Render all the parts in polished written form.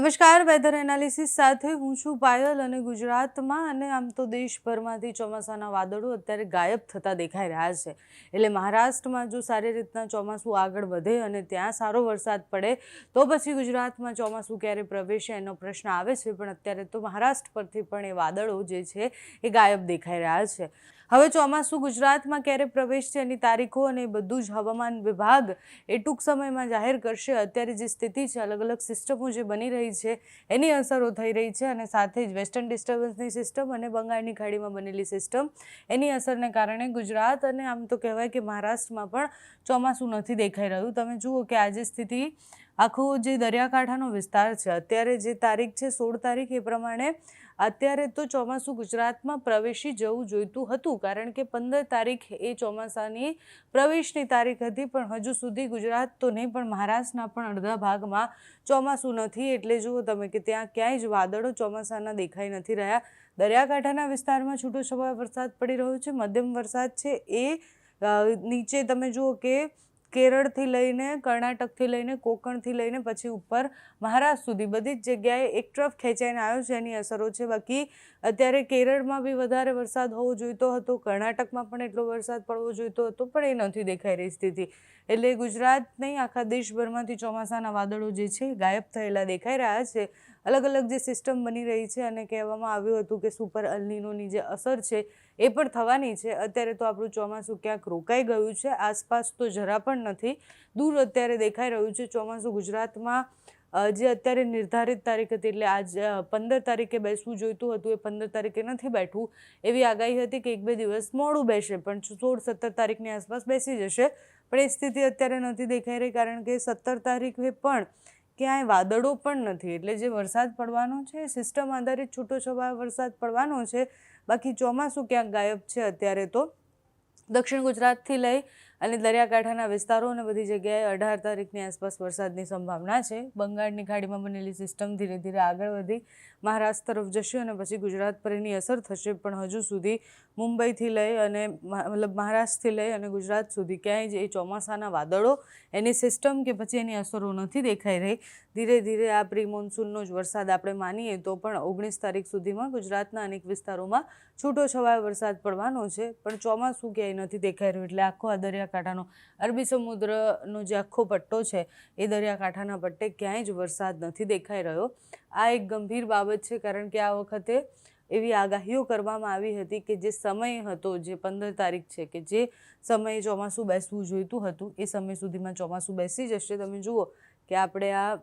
નમસ્કાર, weather analysis સાથે હું છું પાયલ અને ગુજરાતમાં અને આમ તો દેશભરમાંથી ચોમાસાના વાદળો અત્યારે ગાયબ થતા દેખાઈ રહ્યા છે. એટલે મહારાષ્ટ્રમાં જો સારી રીતના ચોમાસું આગળ વધે અને ત્યાં સારો વરસાદ પડે તો પછી ગુજરાતમાં ચોમાસું ક્યારે પ્રવેશે એનો પ્રશ્ન આવે છે. પણ અત્યારે તો મહારાષ્ટ્ર પરથી પણ એ વાદળો જે છે એ ગાયબ દેખાઈ રહ્યા છે. હવે ચોમાસું ગુજરાતમાં ક્યારે પ્રવેશશે એની તારીખો અને બધું જ હવામાન વિભાગ એ ટૂંક સમયમાં જાહેર કરશે. અત્યારે જે સ્થિતિ છે, અલગ અલગ સિસ્ટમો જે બની રહી છે એની અસરો થઈ રહી છે અને સાથે જ વેસ્ટર્ન ડિસ્ટર્બન્સની સિસ્ટમ અને બંગાળની ખાડીમાં બનેલી સિસ્ટમ એની અસરને કારણે ગુજરાત અને આમ તો કહેવાય કે મહારાષ્ટ્રમાં પણ ચોમાસું નથી દેખાઈ રહ્યું. તમે જુઓ કે આજે સ્થિતિ આખો જે દરિયાકાંઠાનો વિસ્તાર છે, અત્યારે જે તારીખ છે 16 તારીખ, એ પ્રમાણે અત્યારે તો ચોમાસું ગુજરાતમાં પ્રવેશી જવું જોઈતું હતું, કારણ કે 15 તારીખ એ ચોમાસાની પ્રવેશની તારીખ હતી. પણ હજુ સુધી ગુજરાત તો નહીં પણ મહારાષ્ટ્રના પણ અડધા ભાગમાં ચોમાસું નથી. એટલે જુઓ તમે કે ત્યાં ક્યાંય જ વાદળો ચોમાસાના દેખાઈ નથી રહ્યા. દરિયાકાંઠાના વિસ્તારમાં છૂટોછવાયો વરસાદ પડી રહ્યો છે. મધ્યમ વરસાદ છે એ નીચે તમે જુઓ કે કેરળથી લઈને કર્ણાટકથી લઈને કોકણથી લઈને પછી ઉપર મહારાષ્ટ્ર સુધી બધી જ જગ્યાએ એક તરફ ખેંચાઈને આવ્યો છે. એની અસરો છે. બાકી અત્યારે કેરળમાં બી વધારે વરસાદ હોવો જોઈતો હતો, કર્ણાટકમાં પણ એટલો વરસાદ પડવો જોઈતો હતો, પણ એ નથી દેખાઈ રહી સ્થિતિ. એટલે ગુજરાત નહીં, આખા દેશભરમાંથી ચોમાસાના વાદળો જે છે ગાયબ થયેલા દેખાઈ રહ્યા છે. અલગ અલગ જે સિસ્ટમ બની રહી છે અને કહેવામાં આવ્યું હતું કે સુપર અલ્નીનોની જે અસર છે એ પણ થવાની છે. અત્યારે તો આપણું ચોમાસું ક્યાંક રોકાઈ ગયું છે, આસપાસ તો જરા પણ નથી, દૂર અત્યારે દેખાઈ રહ્યું છે ચોમાસું. ગુજરાતમાં જે અત્યારે નિર્ધારિત તારીખ હતી, એટલે આજ 15 તારીખે બેસવું જોઈતું હતું, એ 15 તારીખે નથી બેઠવું. એવી આગાહી હતી કે 1-2 દિવસ મોડું બેસે, પણ 16-17 તારીખની આસપાસ બેસી જશે. પણ એ સ્થિતિ અત્યારે નથી દેખાઈ રહી, કારણ કે 17 તારીખે પણ ક્યાંય વાદળો પણ નથી. એટલે જે વરસાદ પડવાનો છે સિસ્ટમ આધારિત છૂટોછવાયો વરસાદ પડવાનો છે. બાકી ચોમાસું ક્યાંક ગાયબ છે અત્યારે તો. દક્ષિણ ગુજરાતથી લઈ અને દરિયાકાંઠાના વિસ્તારો અને બધી જગ્યાએ 18 તારીખની આસપાસ વરસાદની સંભાવના છે. બંગાળની ખાડીમાં બનેલી સિસ્ટમ ધીરે ધીરે આગળ વધી મહારાષ્ટ્ર તરફ જશે અને પછી ગુજરાત પર એની અસર થશે. પણ હજુ સુધી મુંબઈથી લઈ અને મતલબ મહારાષ્ટ્રથી લઈ અને ગુજરાત સુધી ક્યાંય જ એ ચોમાસાના વાદળો, એની સિસ્ટમ કે પછી એની અસરો નથી દેખાઈ રહી. ધીરે ધીરે આ પ્રી મોન્સૂનનો જ વરસાદ આપણે માનીએ તો પણ 19 તારીખ સુધીમાં ગુજરાતના અનેક વિસ્તારોમાં છૂટોછવાયો વરસાદ પડવાનો છે. પણ ચોમાસું ક્યાંય નથી દેખાઈ રહ્યું. એટલે આખો આ દરિયાકાંઠાનો અરબી સમુદ્રનો જે આખો પટ્ટો છે એ દરિયાકાંઠાના પટ્ટે ક્યાંય જ વરસાદ નથી દેખાઈ રહ્યો. આ એક ગંભીર બાબત છે, કારણ કે આ વખતે એવી આગાહીઓ કરવામાં આવી હતી કે જે સમય હતો, જે 15 તારીખ છે, કે જે સમયે ચોમાસું બેસવું જોઈતું હતું એ સમય સુધીમાં ચોમાસું બેસી જશે. તમે જુઓ કે આપણે આ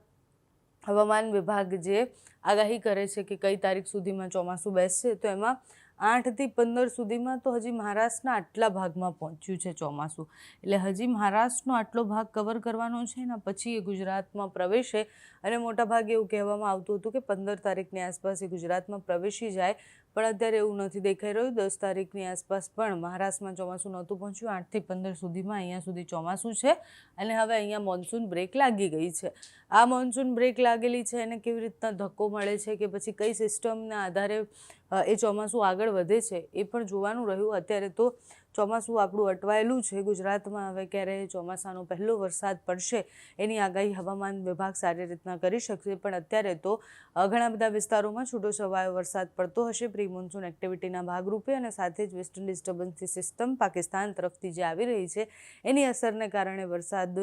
હવામાન વિભાગ જે આગાહી કરે છે કે કઈ તારીખ સુધીમાં ચોમાસું બેસશે, તો એમાં 8 થી 15 સુધીમાં તો હજી મહારાષ્ટ્રના આટલા ભાગમાં પહોંચ્યું છે ચોમાસું. એટલે હજી મહારાષ્ટ્રનો આટલો ભાગ કવર કરવાનો છે, એના પછી એ ગુજરાતમાં પ્રવેશે. અને મોટાભાગે એવું કહેવામાં આવતું હતું કે 15 તારીખની આસપાસ એ ગુજરાતમાં પ્રવેશી જાય, પણ અત્યારે એવું નથી દેખાઈ રહ્યું. 10 તારીખની આસપાસ પણ મહારાષ્ટ્રમાં ચોમાસું નહોતું પહોંચ્યું. 8 થી 15 સુધીમાં અહીંયા સુધી ચોમાસું છે અને હવે અહીંયા મોન્સૂન બ્રેક લાગી ગઈ છે. આ મોન્સૂન બ્રેક લાગેલી છે એને કેવી રીતના ધક્કો મળે છે કે પછી કઈ સિસ્ટમના આધારે એ ચોમાસું આગળ વધે છે એ પણ જોવાનું રહ્યું. અત્યારે તો ચોમાસું આપણું અટવાયેલું છે. ગુજરાતમાં હવે ક્યારે ચોમાસાનો પહેલો વરસાદ પડશે એની આગાહી હવામાન વિભાગ સારી રીતના કરી શકશે. પણ અત્યારે તો ઘણા બધા વિસ્તારોમાં છૂટોછવાયો વરસાદ પડતો હશે પ્રી મોન્સૂન એક્ટિવિટીના ભાગરૂપે, અને સાથે જ વેસ્ટર્ન ડિસ્ટર્બન્સની સિસ્ટમ પાકિસ્તાન તરફથી જે આવી રહી છે એની અસરને કારણે વરસાદ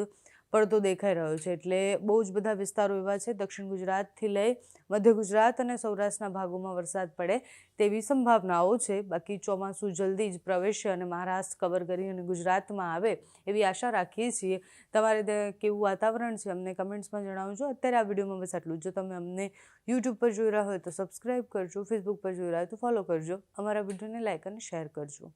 પડતો દેખાઈ રહ્યો છે. એટલે બહુ જ બધા વિસ્તારો એવા છે, દક્ષિણ ગુજરાતથી લઈ મધ્ય ગુજરાત અને સૌરાષ્ટ્રના ભાગોમાં વરસાદ પડે તેવી સંભાવનાઓ છે. બાકી ચોમાસું જલ્દી જ પ્રવેશે અને મહારાષ્ટ્ર કવર કરી અને ગુજરાતમાં આવે એવી આશા રાખીએ છીએ. તમારે ત્યાં કેવું વાતાવરણ છે અમને કમેન્ટ્સમાં જણાવજો. અત્યારે આ વિડીયોમાં બસ આટલું. જો તમે અમને યુટ્યુબ પર જોઈ રહ્યા હોય તો સબસ્ક્રાઈબ કરજો, ફેસબુક પર જોઈ રહ્યા હોય તો ફોલો કરજો, અમારા વિડીયોને લાઇક અને શેર કરજો.